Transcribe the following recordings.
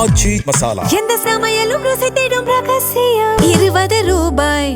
ஆச்சி மசாலா. எந்த சமையலும் ருசி தேடும் ரகசியம் 20 ரூபாய்.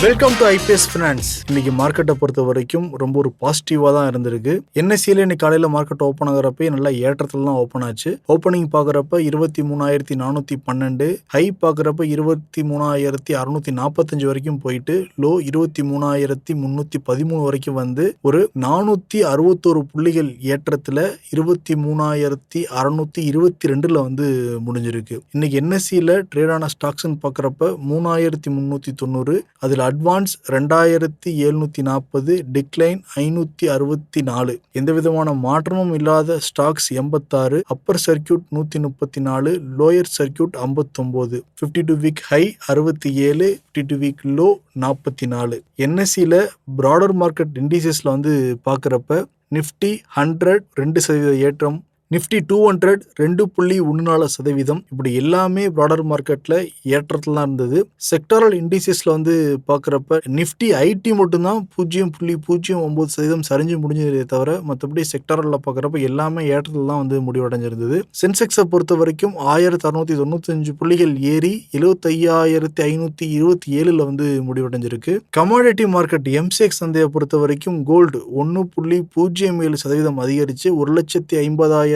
Welcome to IPS finance. இன்னைக்கு மார்க்கெட்டை பொறுத்த வரைக்கும் ரொம்ப ஒரு பாசிட்டிவாக தான் இருந்திருக்கு. என்எஸ்சியில் இன்னைக்கு காலையில் மார்க்கெட் ஓப்பன் ஆகிறப்ப நல்லா ஏற்றத்தில் தான் ஓப்பன் ஆச்சு. ஓப்பனிங் பார்க்குறப்ப 23,412, ஹை பார்க்குறப்ப 23,645 வரைக்கும் போயிட்டு லோ 23,313 வரைக்கும் வந்து ஒரு 461 புள்ளிகள் ஏற்றத்தில் 23,622 வந்து முடிஞ்சிருக்கு. இன்னைக்கு என்எஸ்சியில் ட்ரேடான ஸ்டாக்ஸ்ன்னு பார்க்குறப்ப 3,390, அதில் அட்வான்ஸ் 2,740, டிக்ளைன் 564, எந்த விதமான மாற்றமும் இல்லாத stocks 86, upper circuit 134, lower circuit 59, 52 week high 67, 52 week low 44. என்எஸ்சியில் ப்ராடர் மார்க்கெட் இண்டிசஸ்ல வந்து பார்க்குறப்ப நிஃப்டி 100 2% ஏற்றம், நிஃப்டி 200 2.14%, இப்படி எல்லாமே ப்ராடர் மார்க்கெட்ல ஏற்றத்துல தான் இருந்தது. செக்டாரல் இண்டிசஸ்ல வந்து பாக்குறப்ப நிஃப்டி ஐடி மட்டும்தான் 0.09% சரிஞ்சு முடிஞ்சதே தவிர மற்றபடி செக்டாரல்ல பாக்குறப்ப எல்லாமே ஏற்றத்துல தான் வந்து முடிவடைஞ்சிருந்தது. சென்செக்ஸை பொறுத்த வரைக்கும் 1695 புள்ளிகள் ஏறி 75,527 வந்து முடிவடைஞ்சிருக்கு. கமாடிட்டி மார்க்கெட் எம்செக்ஸ் சந்தையை பொறுத்த வரைக்கும் கோல்டு 1.07% அதிகரிச்சு 1,50,526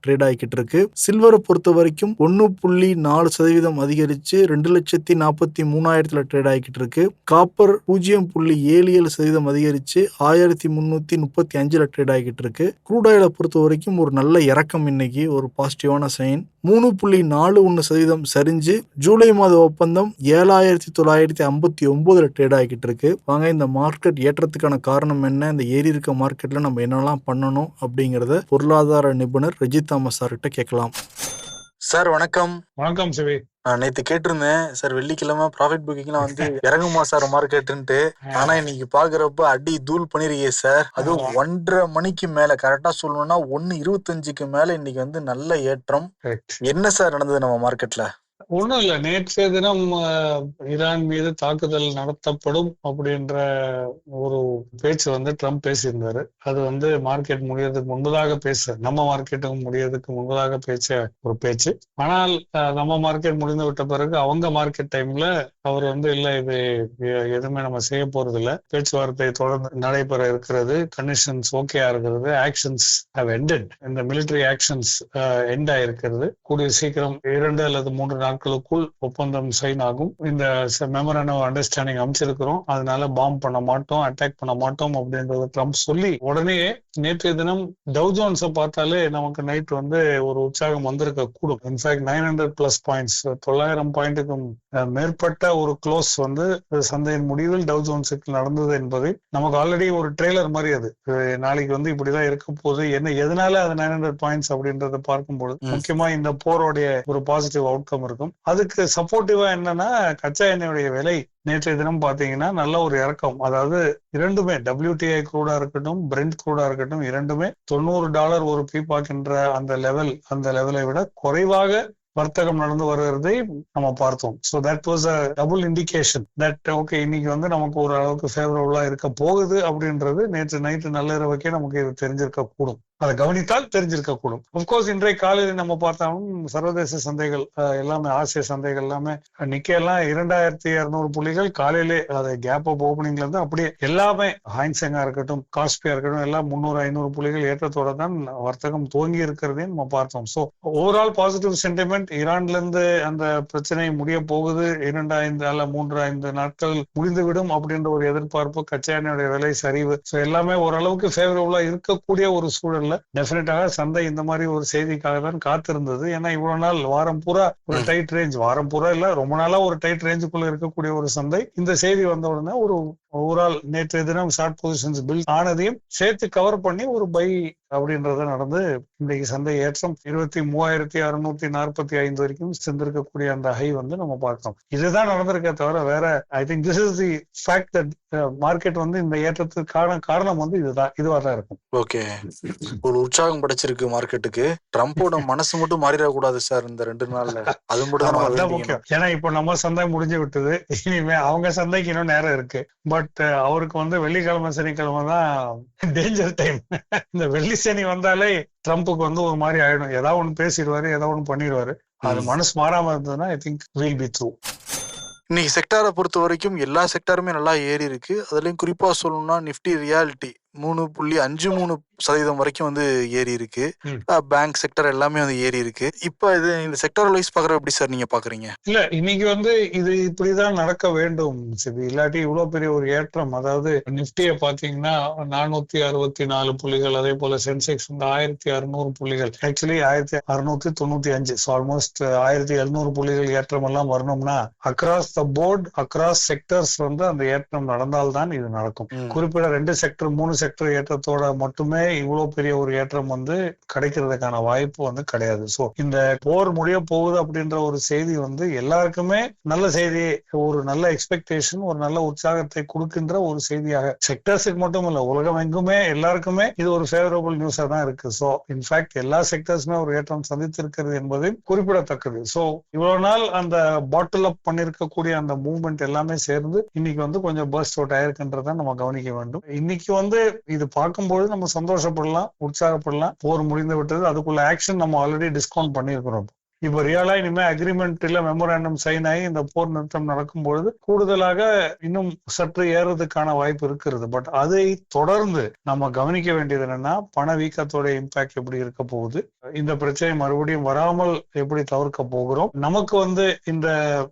ட்ரேட் ஆகிக்கிட்டு இருக்கு. சில்வரை பொறுத்த வரைக்கும் 1.4% அதிகரிச்சு 2,43,000 ட்ரேட் ஆகிக்கிட்டு இருக்கு. காப்பர் 0.77% அதிகரிச்சு 1,335 ட்ரேட் ஆகிக்கிட்டு இருக்கு. க்ரூட் ஆயிலை பொறுத்த வரைக்கும் ஒரு நல்ல இறக்கம், இன்னைக்கு ஒரு பாசிட்டிவான சைன். 3.41% சரிஞ்சு ஜூலை மாத ஒப்பந்தம் 7,959 ட்ரேட் ஆகிக்கிட்டு இருக்கு. வாங்க இந்த மார்க்கெட் ஏற்றத்துக்கான காரணம் என்ன, இந்த ஏறி இருக்க மார்க்கெட்ல நம்ம என்னெல்லாம் பண்ணணும் அப்படிங்கறத பொருளாதார நிபுணர் ரஜித் தாமஸ் சார் கிட்ட கேட்கலாம். சார் வணக்கம். வணக்கம் சிவி. நேத்து கேட்டிருந்தேன் சார், வெள்ளிக்கிழமை ப்ராஃபிட் புக்கிங்லாம் வந்து இறங்குமா சார் மார்க்கெட்டுன்ட்டு. ஆனா இன்னைக்கு பாக்குறப்ப அடி தூள் பண்ணிருக்கே சார். அதுவும் 1:30 மணிக்கு மேல, கரெக்டா சொல்லணும்னா 1:25க்கு மேல இன்னைக்கு வந்து நல்ல ஏற்றம். என்ன சார் நடந்தது நம்ம மார்க்கெட்ல? ஒண்ணும் இல்ல, நேற்றைய தினம் ஈரான் மீது தாக்குதல் நடத்தப்படும் அப்படின்ற ஒரு பேச்சு வந்து ட்ரம்ப் பேசியிருந்தாரு. அது வந்து மார்க்கெட் முடியறதுக்கு முன்பதாக நம்ம மார்க்கெட்டுக்கு முடியறதுக்கு முன்பதாக ஒரு பேச்சு. ஆனால் நம்ம மார்க்கெட் முடிந்து விட்ட பிறகு அவங்க மார்க்கெட் டைம்ல அவர் வந்து இல்ல, இது எதுவுமே நம்ம செய்ய போறது இல்ல, பேச்சுவார்த்தை தொடர்ந்து நடைபெற இருக்கிறது, கண்டிஷன்ஸ் ஓகே இருக்கிறது, ஆக்ஷன்ஸ் ஹவ் எண்டட், இந்த மிலிட்டரி ஆக்ஷன்ஸ் எண்ட் ஆயிருக்கிறது, கூடிய சீக்கிரம் 2 அல்லது 3 நாட்களுக்குள் ஒப்பந்தம் சைன் ஆகும், இந்த மெமரண்டம் அண்டர்ஸ்டாண்டிங் அமைச்சிருக்கிறோம், அதனால பாம்பு பண்ண மாட்டோம், அட்டாக் பண்ண மாட்டோம் அப்படின்றத ட்ரம்ப் சொல்லி உடனே நேற்றைய தினம் டவ் ஜோன்ஸை பார்த்தாலே நமக்கு நைட் வந்து ஒரு உற்சாகம் வந்திருக்க கூடும். இன்ஃபேக்ட் 900+ பாயிண்ட்ஸ், 900 பாயிண்ட்டுக்கும் மேற்பட்ட ஒரு க்ளோஸ் வந்து சந்தையின் முடிவில் டவ் ஜோன்ஸுக்கு நடந்தது என்பதை நமக்கு ஆல்ரெடி ஒரு ட்ரெய்லர் மாதிரி, அது நாளைக்கு வந்து இப்படிதான் இருக்க போகுது, என்ன எதனால அது 900 பாயிண்ட்ஸ் அப்படின்றத பார்க்கும்போது முக்கியமா இந்த போரோடைய ஒரு பாசிட்டிவ் அவுட்கம் இருக்கும். அதுக்கு சப்போர்ட்டிவா என்னன்னா, கச்சா எண்ணெயுடைய விலை நேற்றைய தினம் பாத்தீங்கன்னா நல்ல ஒரு இறக்கம். அதாவது இரண்டுமே, WTI க்ரூடா இருக்கட்டும், பிரெண்ட் க்ரூடா இருக்கட்டும், இரண்டுமே $90 ஒரு பீப்பாக்கின்ற அந்த லெவலை விட குறைவாக வர்த்தகம் நடந்து வருகிறதை நம்ம பார்த்தோம். So that was a double indication that okay, இன்னைக்கு வந்து நமக்கு ஒரு அளவுக்கு ஃபேவரபிளா இருக்க போகுது அப்படின்றது நேற்று நைட்டு நள்ளிரவுக்கே நமக்கு இது தெரிஞ்சிருக்க கூடும், அதை கவனித்தால் தெரிஞ்சிருக்க கூடும். அப்கோர்ஸ் இன்றைய காலையில் நம்ம பார்த்தாலும் சர்வதேச சந்தைகள் எல்லாமே, ஆசிய சந்தைகள் எல்லாமே நிக்கலாம் 2,200 புள்ளிகள் காலையிலே, அது கேப் அப் ஓப்பனிங்ல இருந்து அப்படியே எல்லாமே, ஹாங்செங்கா இருக்கட்டும், காஸ்பியா இருக்கட்டும், எல்லாம் 300-500 புள்ளிகள் ஏற்றத்தோட தான் வர்த்தகம் துவங்கி இருக்கிறதையும் நம்ம பார்த்தோம். So overall positive sentiment. ஈரான்ல இருந்து அந்த பிரச்சனை முடிய போகுது, 2-5 அல்ல 3-5 நாட்கள் முடிந்துவிடும் அப்படின்ற ஒரு எதிர்பார்ப்பு, கச்சா எண்ணெயுடைய விலை சரிவு, ஸோ எல்லாமே ஓரளவுக்கு ஃபேவரபிளா இருக்கக்கூடிய ஒரு சூழல். டெஃபினட்டாக சந்தை இந்த மாதிரி ஒரு செய்திக்காக தான் காத்திருந்தது. ஏன்னா இவ்வளவு நாள் வாரம் பூரா ஒரு டைட் ரேஞ்ச், வாரம் பூரா இல்ல ரொம்ப நாளா ஒரு டைட் ரேஞ்சுக்குள்ள இருக்கக்கூடிய ஒரு சந்தை, இந்த செய்தி வந்த உடனே ஒரு ஓவரால் நேற்றைய தினம் ஷார்ட் பொசிஷன்ஸ் பில்ட் ஆனதையும் சேர்த்து கவர் பண்ணி ஒரு பை அப்படின்றத நடந்து இன்றைக்கு சந்தை ஏற்றம் 23,645 வரைக்கும் சென்றிருக்கக்கூடிய அந்த ஹை வந்து நம்ம பார்க்கிறோம். இதுதான் நடந்திருக்க தவிர வேற, I think this is the fact that market வந்து இந்த ஏற்றத்துக்கான காரணம் வந்து இதுவா தான் இருக்கும். ஓகே, ஒரு உற்சாகம் படைச்சிருக்கு மார்க்கெட்டுக்கு. ட்ரம்போட மனசு மட்டும் மாறிடக்கூடாது சார் இந்த 2 நாள்ல, அது மட்டும் தான் முக்கியம். ஏன்னா இப்ப நம்ம சந்தை முடிஞ்சு விட்டது, இனிமே அவங்க சந்தைக்கு இன்னும் நேரம் இருக்கு. பட் பட் அவருக்கு வந்து வெள்ளிக்கிழமை சனிக்கிழமை தான் டேஞ்சர் டைம். இந்த வெள்ளி சனி வந்தாலே ட்ரம்ப்புக்கு வந்து ஒரு மாதிரி ஆயிடும். ஏதாவது ஒண்ணு பேசிடுவாரு, ஏதாவது ஒண்ணு பண்ணிடுவாரு. அது மனசு மாறாம இருந்ததுன்னா I think will be through. இன்னைக்கு செக்டாரை பொறுத்த வரைக்கும் எல்லா செக்டாருமே நல்லா ஏறி இருக்கு. அதுலயும் குறிப்பா சொல்லணும்னா நிஃப்டி ரியாலிட்டி 3.53% வரைக்கும் வந்து ஏறி இருக்கு. பேங்க் செக்டர் எல்லாமே வந்து ஏறி இருக்கு. இப்ப இது இந்த செக்டர் வைஸ் பாக்குற எப்படி சார் நீங்க பாக்குறீங்க? இல்ல, இன்னைக்கு வந்து இது இப்படிதான் நடக்க வேண்டும் சிபி. இல்லாட்டி இவ்வளவு பெரிய ஒரு ஏற்றம், அதாவது நிப்டியை பாத்தீங்கன்னா 464 புள்ளிகள், அதே போல சென்செக்ஸ் வந்து 1600 புள்ளிகள், ஆக்சுவலி 1695, ஆல்மோஸ்ட் 1700 புள்ளிகள் ஏற்றம் எல்லாம் வரணும்னா across the board, across sectors வந்து அந்த ஏற்றம் நடந்தால்தான் இது நடக்கும். குறிப்பிட்ட 2 செக்டர் 3 செக்டர் ஏற்றத்தோட மட்டுமே இவ்வளவு பெரிய ஒரு ஏற்றம் வந்து கிடைக்கிறதுக்கான வாய்ப்பு வந்து கிடையாது. சோ இந்த போர் முடிய போகுது அப்படின்ற ஒரு செய்தி வந்து எல்லாருக்குமே நல்ல செய்தி, ஒரு நல்ல எக்ஸ்பெக்டேஷன், ஒரு நல்ல உற்சாகத்தை கொடுக்கின்ற ஒரு செய்தியாக செக்டர்ஸுக்கு மட்டும் இல்ல, உலகம் எங்குமே எல்லாருக்குமே இது ஒரு ஃபேவரபிள் நியூஸா தான் இருக்கு. சோ இன்ஃபேக்ட் எல்லா செக்டர்ஸுமே ஒரு ஏற்றம் சந்தித்திருக்கிறது என்பது குறிப்பிடத்தக்கது. சோ இவ்வளவு நாள் அந்த பாட்டில் அப் பண்ணிருக்கக்கூடிய அந்த மூவ்மெண்ட் எல்லாமே சேர்ந்து இன்னைக்கு வந்து கொஞ்சம் பர்ஸ்ட் அவுட் ஆயிருக்குன்றதை நம்ம கவனிக்க வேண்டும். இன்னைக்கு வந்து இது பார்க்கும்போது நம்ம சந்தோஷப்படலாம், உற்சாகப்படலாம். போர் முடிந்து விட்டது, அதுக்குள்ள ஆக்ஷன் நம்ம ஆல்ரெடி டிஸ்கவுண்ட் பண்ணிருக்கிறோம். இப்ப ரியலா இனிமே அக்ரிமெண்ட் இல்ல மெமோராண்டம் சைன் ஆகி இந்த போர் நிறுத்தம் நடக்கும்பொழுது கூடுதலாக இன்னும் சற்று ஏறதுக்கான வாய்ப்பு இருக்கிறது. பட் அதை தொடர்ந்து நம்ம கவனிக்க வேண்டியது என்னன்னா, பணவீக்கத்தோட இம்பாக்ட் எப்படி இருக்க போகுது, இந்த பிரச்சனை மறுபடியும் வராமல் எப்படி தவிர்க்க போகிறோம், நமக்கு வந்து இந்த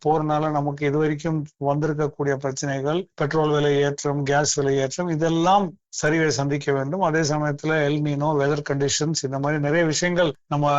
போர்னால நமக்கு இதுவரைக்கும் வந்திருக்கக்கூடிய பிரச்சனைகள், பெட்ரோல் விலை ஏற்றம், கேஸ் விலை ஏற்றம், இதெல்லாம் சரிவை சந்திக்க வேண்டும். அதே சமயத்துல எல் நீனோ, வெதர் கண்டிஷன்ஸ், இந்த மாதிரி நிறைய விஷயங்கள் நம்ம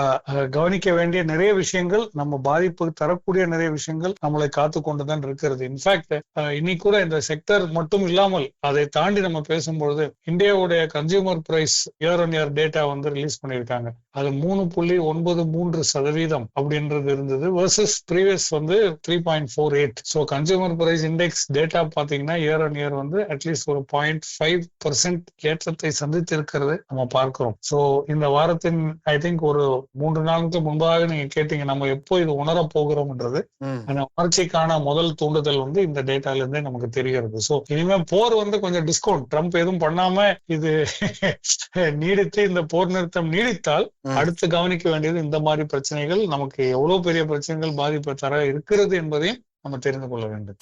கவனிக்க வேண்டிய நிறைய விஷயங்கள், நம்ம பாதிப்பு தரக்கூடிய நிறைய விஷயங்கள் நம்மளை காத்து கொண்டுதான் இருக்கிறது. இன்ஃபேக்ட் இன்னைக்கு கூட இந்த செக்டர் மட்டும் இல்லாமல் அதை தாண்டி நம்ம பேசும்பொழுது இந்தியாவுடைய consumer price year on year data வந்து ரிலீஸ் பண்ணியிருக்காங்க. அது 3.93% அப்படின்றது இருந்தது வெர்சஸ் ப்ரீவியஸ் வந்து 3.48. So consumer price index data பாத்தீங்கன்னா இயர் ஆன் இயர் வந்து அட்லீஸ்ட் ஒரு 0.5% ஏற்றத்தை சந்தித்து இருக்கிறது நம்ம பார்க்கிறோம். சோ இந்த வாரத்தின் ஐ திங்க் ஒரு 3 நாளுக்கு முன்பாக நீங்க கேட்டீங்க நம்ம எப்போ இது உணர போகிறோம்ன்றது, அந்த வளர்ச்சிக்கான முதல் தூண்டுதல் வந்து இந்த டேட்டால இருந்தே நமக்கு தெரிகிறது. சோ இனிமே போர் வந்து கொஞ்சம் டிஸ்கவுண்ட், ட்ரம்ப் எதுவும் பண்ணாம இது நீடித்து இந்த போர் நிறுத்தம் நீடித்தால் அடுத்து கவனிக்க வேண்டியது இந்த மாதிரி பிரச்சனைகள் நமக்கு எவ்வளவு பெரிய பிரச்சனைகள் பாதிப்பை தர இருக்கிறது என்பதையும் நம்ம தெரிந்து கொள்ள வேண்டும்.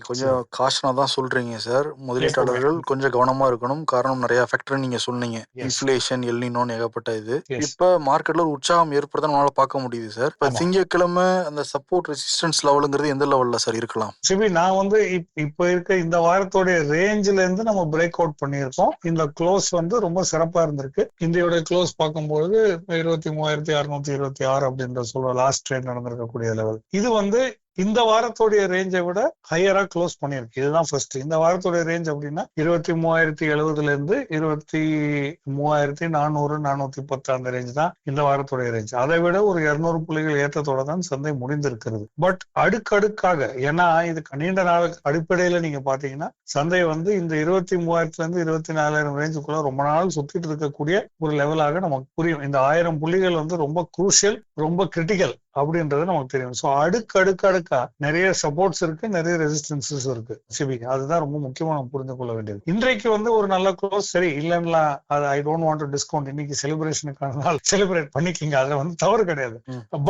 கொஞ்சம் காஷனா தான் சொல்றீங்க சார். முதலீட்டாளர்கள் கொஞ்சம் கவனமா இருக்கணும். காரணம் நிறைய ஃபேக்டர் நீங்க சொன்னீங்க, இன்ஃப்ளேஷன், எல் நீனோ, ஏகப்பட்ட இது. இப்ப மார்க்கெட்ல ஒரு உற்சாகம் ஏற்படுத்த நம்மளால பார்க்க முடியுது சார். இப்ப திங்கட்கிழமை அந்த சப்போர்ட் ரெசிஸ்டன்ஸ் லெவலுங்கிறது எந்த லெவல்ல சார் இருக்கலாம்? சிபி, நான் வந்து இப்ப இருக்க இந்த வாரத்தோட ரேஞ்சில இருந்து நம்ம பிரேக் அவுட் பண்ணியிருக்கோம். இந்த க்ளோஸ் வந்து ரொம்ப சிறப்பா இருந்திருக்கு. இந்தியோட க்ளோஸ் பார்க்கும்போது 23,626 அப்படின்ற சொல்ற லாஸ்ட் ட்ரேட் நடந்திருக்கக்கூடிய லெவல். இது வந்து இந்த வாரத்தோடைய ரேஞ்சை விட ஹையரா க்ளோஸ் பண்ணிருக்கு. இதுதான் ஃபர்ஸ்ட். இந்த வாரத்தோடைய ரேஞ்ச் அப்படின்னா 23,070 இருந்து 23,400 410 அந்த ரேஞ்ச் தான் இந்த வாரத்தோடைய ரேஞ்ச். அதை விட ஒரு 200 புள்ளிகள் ஏற்றத்தோட தான் சந்தை முடிந்திருக்கிறது. பட் அடுக்கடுக்காக, ஏன்னா இது நீண்ட நாள் அடிப்படையில நீங்க பாத்தீங்கன்னா சந்தை வந்து இந்த 23,000 இருந்து 24,000 ரேஞ்சுக்குள்ள ரொம்ப நாள் சுத்திட்டு இருக்கக்கூடிய ஒரு லெவலாக நமக்கு புரியும். இந்த 1000 புள்ளிகள் வந்து ரொம்ப குரூஷியல், ரொம்ப கிரிட்டிக்கல் அப்படின்றது நமக்கு தெரியும். சோ அடுக்கடுக்கா நிறைய சப்போர்ட்ஸ் இருக்கு, நிறைய ரெசிஸ்டன்சஸ் இருக்கு சிபி. அதுதான் ரொம்ப முக்கியமா நம்ம புரிந்து கொள்ள வேண்டியது. இன்றைக்கு வந்து ஒரு நல்ல க்ளோஸ், சரி இல்லைன்னா அது I don't want to discount, இன்னைக்கு செலிப்ரேஷனுக்கான நாள், செலிப்ரேட் பண்ணிக்கிங்க, அதுல வந்து தவறு கிடையாது.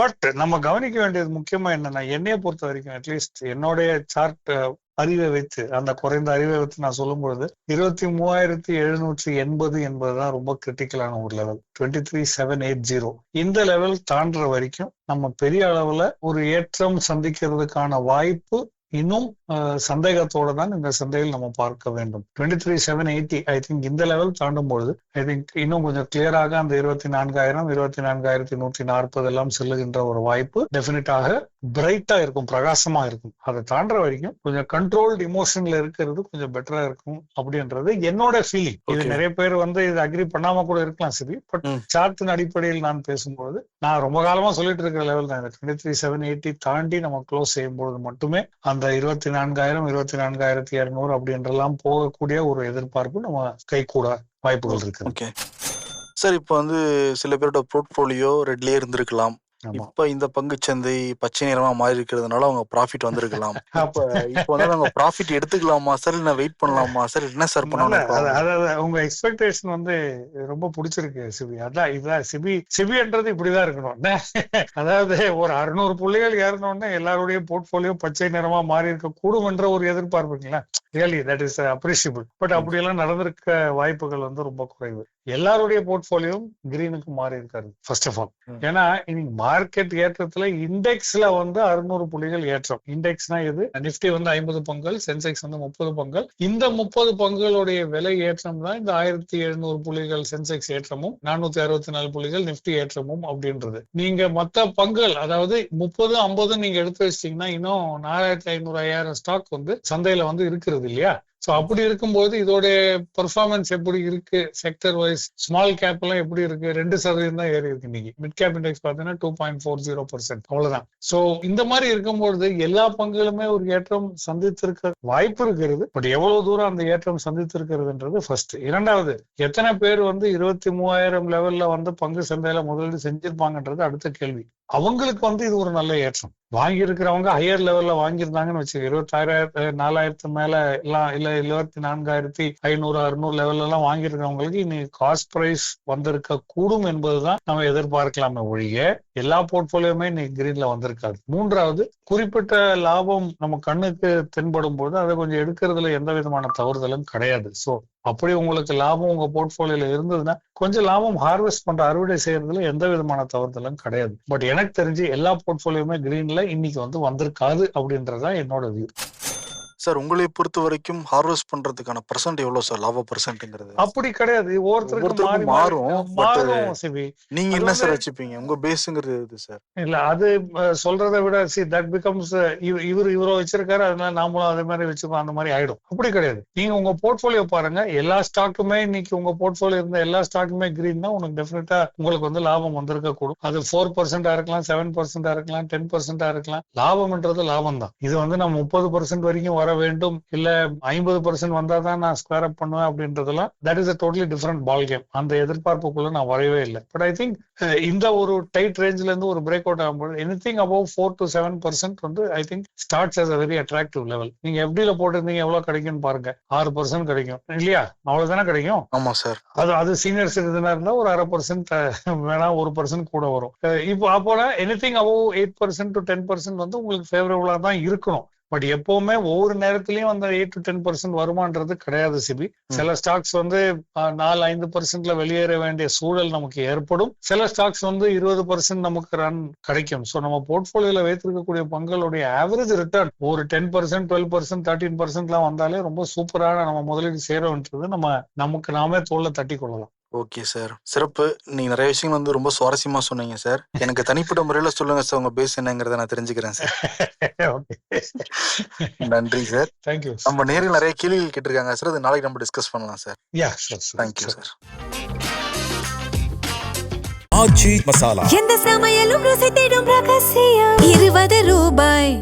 பட் நம்ம கவனிக்க வேண்டியது முக்கியமா என்னன்னா, என்னைய பொறுத்த வரைக்கும் அட்லீஸ்ட் என்னுடைய சார்ட் அறிவை வைத்து, அந்த குறைந்த அறிவை வைத்து நான் சொல்லும் பொழுது 23,780 என்பதுதான் ரொம்ப கிரிட்டிக்கலான ஒரு லெவல். 23,780 இந்த லெவல் தாண்டுற வரைக்கும் நம்ம பெரிய அளவுல ஒரு ஏற்றம் சந்திக்கிறதுக்கான வாய்ப்பு இன்னும் சந்தேகத்தோட தான் இந்த சந்தையில் நம்ம பார்க்க வேண்டும். 23,780 ஐ திங்க் இந்த லெவல் தாண்டும் பொழுது ஐ திங்க் இன்னும் கொஞ்சம் கிளியராக அந்த 24,000 24,140 எல்லாம் செல்லுகின்ற ஒரு வாய்ப்பு டெஃபினட்டாக பிரைட்டா இருக்கும், பிரகாசமா இருக்கும். அதை தாண்டுற வரைக்கும் கொஞ்சம் கண்ட்ரோல்டு இமோஷன்ல இருக்கிறது கொஞ்சம் பெட்டரா இருக்கும் அப்படின்றது என்னோட ஃபீலிங். இது நிறைய பேர் வந்து இது அக்ரி பண்ணாம கூட இருக்கலாம் சரி. பட் சார்ட்டின் அடிப்படையில் நான் பேசும்போது நான் ரொம்ப காலமா சொல்லிட்டு இருக்கிற லெவல் தான். 23,780 தாண்டி நம்ம க்ளோஸ் செய்யும்போது மட்டுமே அந்த 24,000 24,200 அப்படின்றெல்லாம் போகக்கூடிய ஒரு எதிர்பார்ப்பு நம்ம கை கூட வாய்ப்புகள் இருக்கு. ஓகே சார், இப்போ வந்து சில பேரோட போர்ட்ஃபோலியோ ரெட்லயே இருந்திருக்கலாம், ஆமா. இப்ப இந்த பங்குச்சந்தை பச்சை நிறமா மாறி இருக்கிறதுனால அவங்க ப்ராஃபிட் வந்திருக்கலாம். அப்ப இப்போ வந்து அவங்க ப்ராஃபிட் எடுத்துக்கலாமா சார், இல்ல வெயிட் பண்ணலாமா சார், என்ன சார் நல்ல பண்ணணும்? அதாவது உங்க எக்ஸ்பெக்டேஷன் வந்து ரொம்ப பிடிச்சிருக்கு சிபி. அதான் இதுதான் சிபின்றது இப்படிதான் இருக்கணும். அதாவது ஒரு 600 புள்ளிகள் ஏறணும்னா எல்லாருடைய போர்ட்போலியோ பச்சை நிறமா மாறி இருக்க கூடும் என்ற ஒரு எதிர்பார்ப்புங்களா, really that is appreciable. But அப்படியெல்லாம் நடந்திருக்க வாய்ப்புகள் வந்து ரொம்ப குறைவு. எல்லாருடைய போர்ட்போலியோவும் கிரீனுக்கு மாறி இருக்காரு ஃபர்ஸ்ட் ஆஃப் ஆல். ஏன்னா இன்னைக்கு மார்க்கெட் ஏற்றத்துல இண்டெக்ஸ்ல வந்து 600 புள்ளிகள் ஏற்றம். இண்டெக்ஸ்னா இது நிப்டி வந்து 50 பங்குகள், சென்செக்ஸ் வந்து 30 பங்குகள். இந்த 30 பங்குகளுடைய விலை ஏற்றம் தான் இந்த 1700 புள்ளிகள் சென்செக்ஸ் ஏற்றமும் 464 புள்ளிகள் நிப்டி ஏற்றமும் அப்படின்றது. நீங்க மத்த பங்குகள் அதாவது 30, 50 நீங்க எடுத்து வச்சிட்டீங்கன்னா இன்னும் 4500, 5000 ஸ்டாக் வந்து சந்தையில வந்து இருக்கிறது இல்லையா? சோ அப்படி இருக்கும்போது இதோட பெர்ஃபார்மன்ஸ் எப்படி இருக்கு, செக்டர் வைஸ் ஸ்மால் கேப் எல்லாம் எப்படி இருக்கு? 2% தான் ஏறி இருக்கு இன்னைக்கு. மிட் கேப் இண்டெக்ஸ் பாத்தீங்கன்னா 2.40%, அவ்வளவுதான். சோ இந்த மாதிரி இருக்கும்போது எல்லா பங்குகளுமே ஒரு ஏற்றம் சந்தித்திருக்க வாய்ப்பு இருக்கிறது. பட் எவ்வளவு தூரம் அந்த ஏற்றம் சந்தித்திருக்கிறதுன்றது ஃபர்ஸ்ட். இரண்டாவது, எத்தனை பேர் வந்து 23,000 லெவல்ல வந்து பங்கு சந்தையில முதலீடு செஞ்சிருப்பாங்கன்றது அடுத்த கேள்வி. அவங்களுக்கு வந்து இது ஒரு நல்ல ஏற்றம். வாங்கி இருக்கிறவங்க ஹையர் லெவல்ல வாங்கியிருந்தாங்கன்னு வச்சு 26,000, 4,000 மேல எல்லாம் இல்ல 24,500, 600 லெவல்ல எல்லாம் வாங்கியிருக்கிறவங்களுக்கு இன்னைக்கு காஸ்ட் பிரைஸ் வந்திருக்க கூடும் என்பதுதான் நம்ம எதிர்பார்க்கலாமே ஒழிய எல்லா போர்ட்போலியோமே இன்னைக்கு கிரீன்ல வந்திருக்காது. மூன்றாவது, குறிப்பிட்ட லாபம் நம்ம கண்ணுக்கு தென்படும் போது அதை கொஞ்சம் எடுக்கிறதுல எந்த விதமான தவறுதலும் கிடையாது. சோ அப்படி உங்களுக்கு லாபம் உங்க போர்ட்போலியோல இருந்ததுன்னா கொஞ்சம் லாபம் ஹார்வெஸ்ட் பண்ற அறுவடை செய்யறதுல எந்த விதமான தவறுதலும் கிடையாது. பட் எனக்கு தெரிஞ்சு எல்லா போர்ட்போலியோமே கிரீன்ல இன்னைக்கு வந்து வந்திருக்காது அப்படின்றதுதான் என்னோட வியூ. சார் உங்களை பொறுத்த வரைக்கும் ஹார்வெஸ்ட் பண்றதுக்கான பர்சன்ட் எவ்வளவு சார், லாப பர்சன்ட்ங்கிறது? அப்படி கிடையாது, ஒவ்வொருத்தருக்கும் மாறும் சிவி. நீங்க என்ன சார் வச்சுப்பீங்க, உங்க பேஸ்ங்கிறது எது சார்? இல்ல அது சொல்றதை விட தட் பிகம்ஸ் இவரோ வச்சிருக்காரு அதனால நாமளும் அதே மாதிரி வச்சுப்போம், அந்த மாதிரி ஆயிடும். அப்படி கிடையாது. நீங்க உங்க போர்ட்போலியோ பாருங்க, எல்லா ஸ்டாக்குமே இன்னைக்கு உங்க போர்ட்போலியோ இருந்த எல்லா ஸ்டாக்குமே கிரீன்னா உனக்கு டெஃபினட்டா உங்களுக்கு வந்து லாபம் வந்திருக்க கூடும். அது 4% இருக்கலாம், 7% இருக்கலாம், 10% இருக்கலாம். லாபம்ன்றது லாபம் தான். இது வந்து நான் 30% வரைக்கும் வர வேண்டும், இல்ல 50% வந்தாதான் நான் ஸ்கொயர் அப் பண்ணுவேன் அப்படின்றதெல்லாம் that is a totally different ball game. அந்த எதிர்பார்ப்புக்குள்ள நான் வரவே இல்லை. பட் ஐ திங்க் இந்த ஒரு டைட் ரேஞ்ச்ல இருந்து ஒரு பிரேக் அவுட் ஆகும்போது எனிதிங் above 4 to 7% வந்து I think starts as a very attractive level. நீங்க FDல போட்டிருந்தீங்க எவ்வளவு கிடைக்கும்னு பாருங்க, 6% கிடைக்கும் இல்லையா? அவ்வளவுதானே கிடைக்கும். ஆமா சார். அது சீனியர் சிட்டிசனா இருந்தா ஒரு 0.5% வேணா 1% கூட வரும். இப்போ அப்போனா எனிதிங் above 8% to 10% வந்து உங்களுக்கு ஃபேவரபிளா தான் இருக்கணும். பட் எப்பவுமே ஒவ்வொரு நேரத்திலயும் அந்த 8 to 10% வருமானது கிடையாது சிபி. சில ஸ்டாக்ஸ் வந்து 4-5% வெளியேற வேண்டிய சூழல் நமக்கு ஏற்படும். சில ஸ்டாக்ஸ் வந்து 20% நமக்கு ரன் கிடைக்கும். சோ நம்ம போர்ட்போலியோல வைத்திருக்கக்கூடிய பங்குகளுடைய ஆவரேஜ் ரிட்டர்ன் ஒரு 10%, 12%, 13% எல்லாம் வந்தாலே ரொம்ப சூப்பரான நம்ம முதலீடு செய்யறோம்ன்றது நமக்கு நாமே தோல்ல தட்டி கொள்ளலாம். ஓகே சார், சிறப்பு. நீங்க நிறைய விஷயங்கள் வந்து ரொம்ப சுவாரஸ்யமா சொன்னீங்க சார். எனக்கு தனிப்பட்ட முறையில சொல்லுங்க சார், உங்க பேஸ் என்னங்கிறத நான் தெரிஞ்சுக்கிறேன் சார். நன்றி சார். தேங்க்யூ. நம்ம நேரில் நிறைய கேள்விகள் கேட்டிருக்காங்க சார், அது நாளைக்கு நம்ம டிஸ்கஸ் பண்ணலாம் சார். Thank you sir. எந்த சமையலும் ருசி தேடும் ரகசியம் 20 ரூபாய்.